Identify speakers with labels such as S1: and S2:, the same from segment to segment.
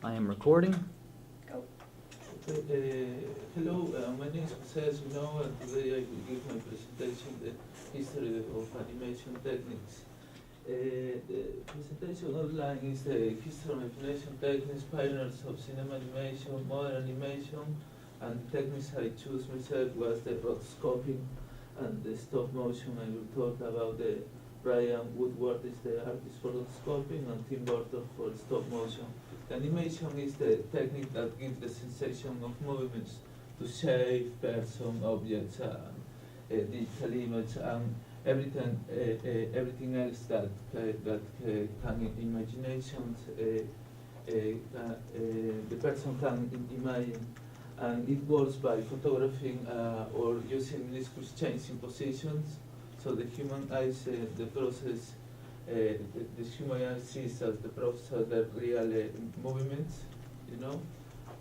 S1: I am recording.
S2: Go.
S3: Hello, my name is Jose, as you know, and today I will give my presentation, the history of animation techniques. The presentation outline is the history of animation techniques, pioneers of cinema animation, modern animation, and techniques I choose myself was the rotoscoping and the stop motion. I will talk about the Brian Woodward is the artist for rotoscoping and Tim Burton for stop motion. The animation is the technique that gives the sensation of movements to shape, person, objects, digital image, and everything else that can imaginations the person can imagine, and it works by photographing or using discrete change in positions. So the human eyes, the process, the human eye sees as the process of the real movements, you know.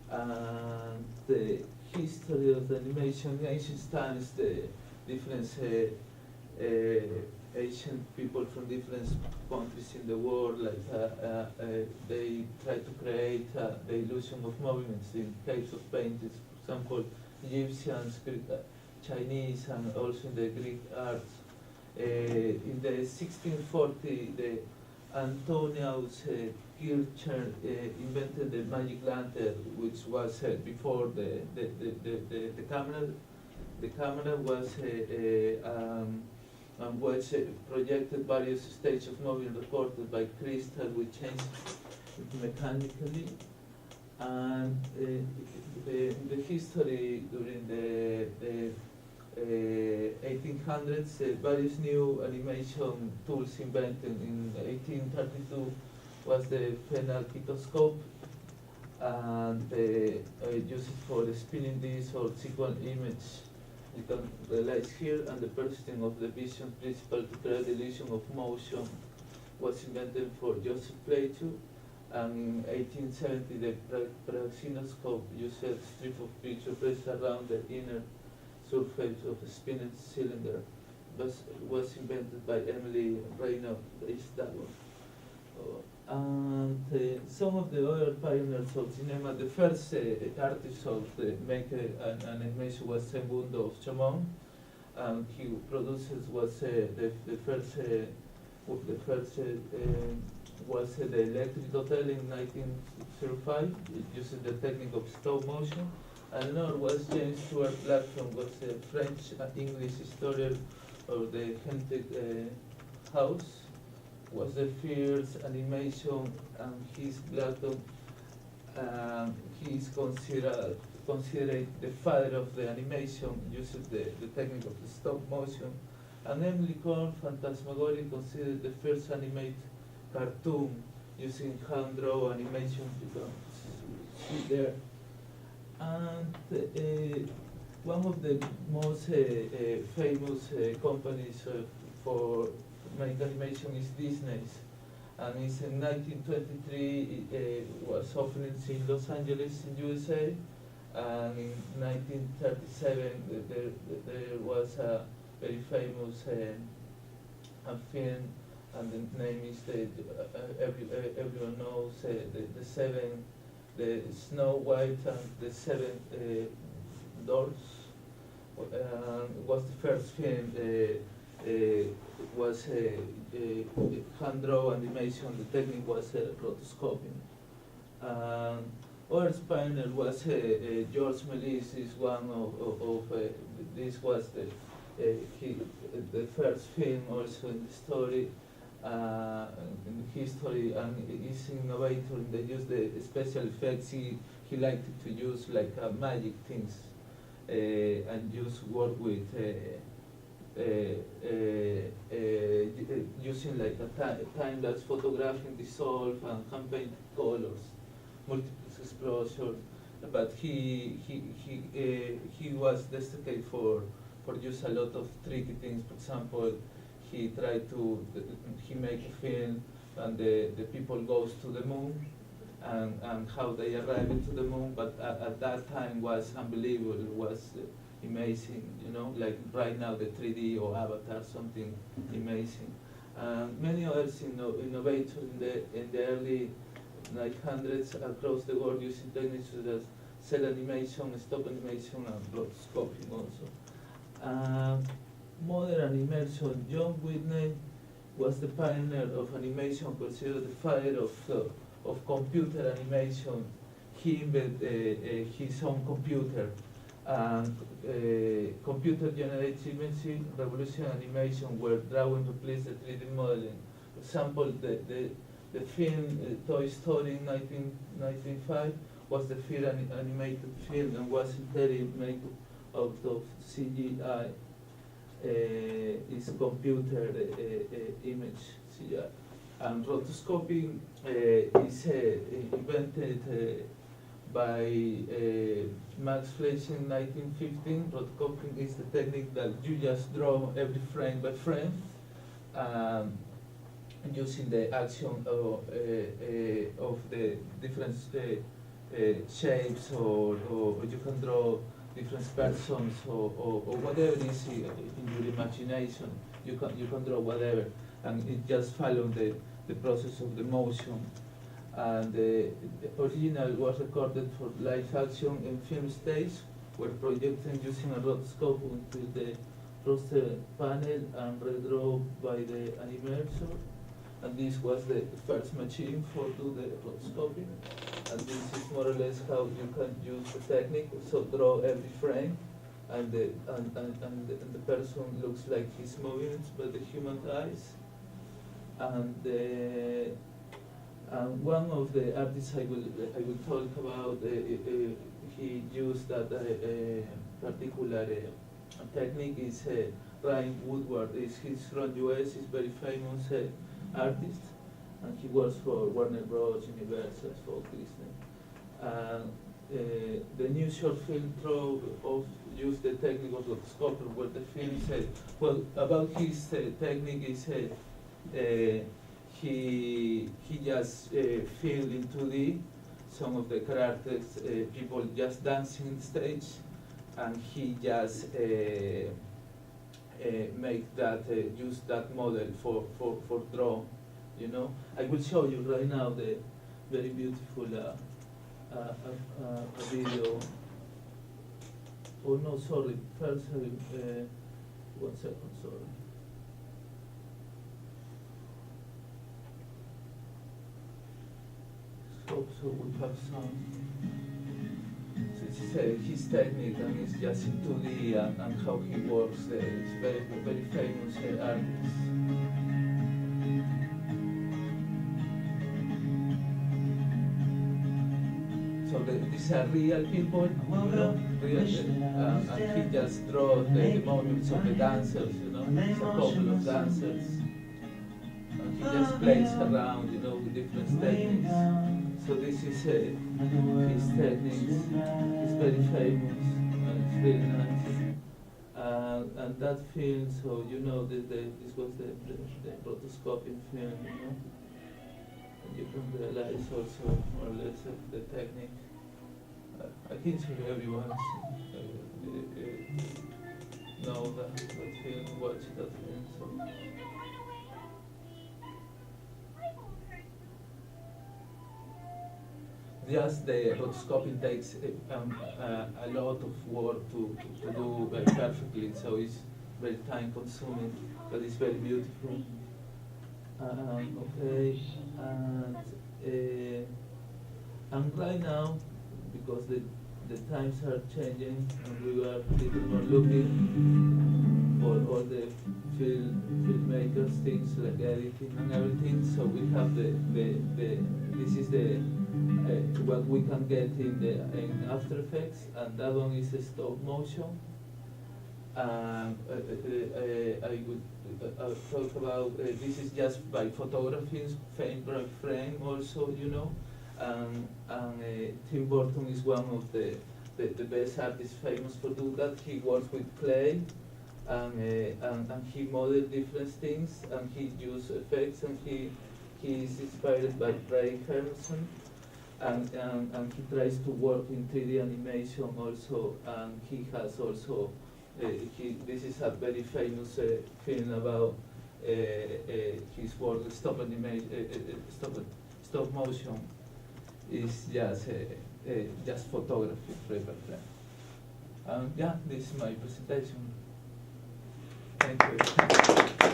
S3: And the history of the animation in ancient times, the different ancient people from different countries in the world, they try to create the illusion of movements in case of paintings, for example, Egyptians, Chinese, and also in the Greek arts. In the 1640, the Antonius Kircher invented the magic lantern, which was before the camera. The camera was which projected various stages of movement recorded by crystal, which changed mechanically. And the history during the 1800s, various new animation tools invented. In 1832 was the phenakitoscope, and used for the spinning disc or sequence image. You can realize here, and the persisting of the vision principle to create the illusion of motion was invented for Joseph Plato. And in 1870, the praxinoscope used a strip of picture placed around the inner surface of a spinning cylinder. Was invented by Emily Reynaud. Is that one? And some of the other pioneers of cinema, the first artist of the make an animation was Segundo of Chamon, and he produces was the first was the Electric Hotel in 1905, using the technique of stop motion. And another was James Stuart Blackstone, was a French English historian of the Haunted House. Was the first animation, and his Blackstone, he is considered the father of the animation, uses the technique of the stop motion. And Emily Korn, Phantasmagoria, considered the first animated cartoon using hand draw animation. You can see there. And one of the most famous companies for make animation is Disney's, and it's in 1923 it was opened in Los Angeles in USA, and in 1937 there was a very famous film, and the name is everyone knows the Snow White and the Seven Dwarfs. Was the first film. Was hand draw animation. The technique was rotoscoping. Other pioneer was George Méliès. Is one of this was the first film also in the story, in history, and is innovator in the use the special effects. He liked to use like magic things, and just work with. Using like a time-lapse photographing dissolve and hand-painted colors, multiple exposure, but he was destined for use a lot of tricky things. For example, he make a film, and the people goes to the moon, and how they arrive into the moon, but at that time was unbelievable. It was amazing, you know, like right now the 3D or Avatar, something amazing. Many others innovators in the early like hundreds across the world using techniques such as cell animation, stop animation, and rotoscoping also. Modern animation, John Whitney was the pioneer of animation, considered the father of computer animation. He invented his own computer, and computer-generated imaging, revolution animation, where drawing replaced the 3D modeling. For example, the film Toy Story in 1995 was the first animated film and was entirely made out of CGI. Is computer image CGI. And rotoscoping is invented by Max Flesch in 1915. Rotoscoping is the technique that you just draw every frame by frame, using the action of the different shapes, or you can draw different persons, or whatever is in your imagination. You can draw whatever, and it just follows the process of the motion. And the original was recorded for live action in film stage, where projected using a rotoscope until the roster panel and redrawn by the animator. And this was the first machine for do the rotoscoping. And this is more or less how you can use the technique. So draw every frame, and the person looks like he's moving by the human eyes. And one of the artists I will talk about, he used that particular technique is Ryan Woodward. He's from US. He's very famous artist, and he works for Warner Bros., Universal, for Disney. The new short film of use the technique of rotoscoping, where the film said, well, about his technique is he just filled in 2D some of the characters, people just dancing on stage, and he just make that, use that model for draw, you know. I will show you right now the very beautiful video. Oh no, sorry, first, 1 second, sorry. So we have some, so it's his technique, and it's just in 2D, and how he works. It's very, very famous artist. So these are real people, you know, real, and he just draws the movements of the dancers, you know. It's a couple of dancers, and he just plays around, you know, with different techniques. So this is his techniques. It's very famous, and it's very nice. And that film, so you know, this was the rotoscoping film, you know. And you can realize also more or less the technique. I think so everyone know that film, watch that film. So. Just the rotoscoping takes a lot of work to do very perfectly, so it's very time consuming, but it's very beautiful. Okay, and right now, because the times are changing, and we are a little more looking for all the filmmakers things like editing and everything. So we have this is the what we can get in After Effects, and that one is a stop motion. I would talk about this is just by photography, frame by frame also, you know. Tim Burton is one of the best artists famous for doing that. He works with clay, and he models different things, and he uses effects, and he is inspired by Ray Harrison, and he tries to work in 3D animation also, and he has also, this is a very famous film about his work, stop motion. is just photography, paper frame. Yeah, this is my presentation. Thank you.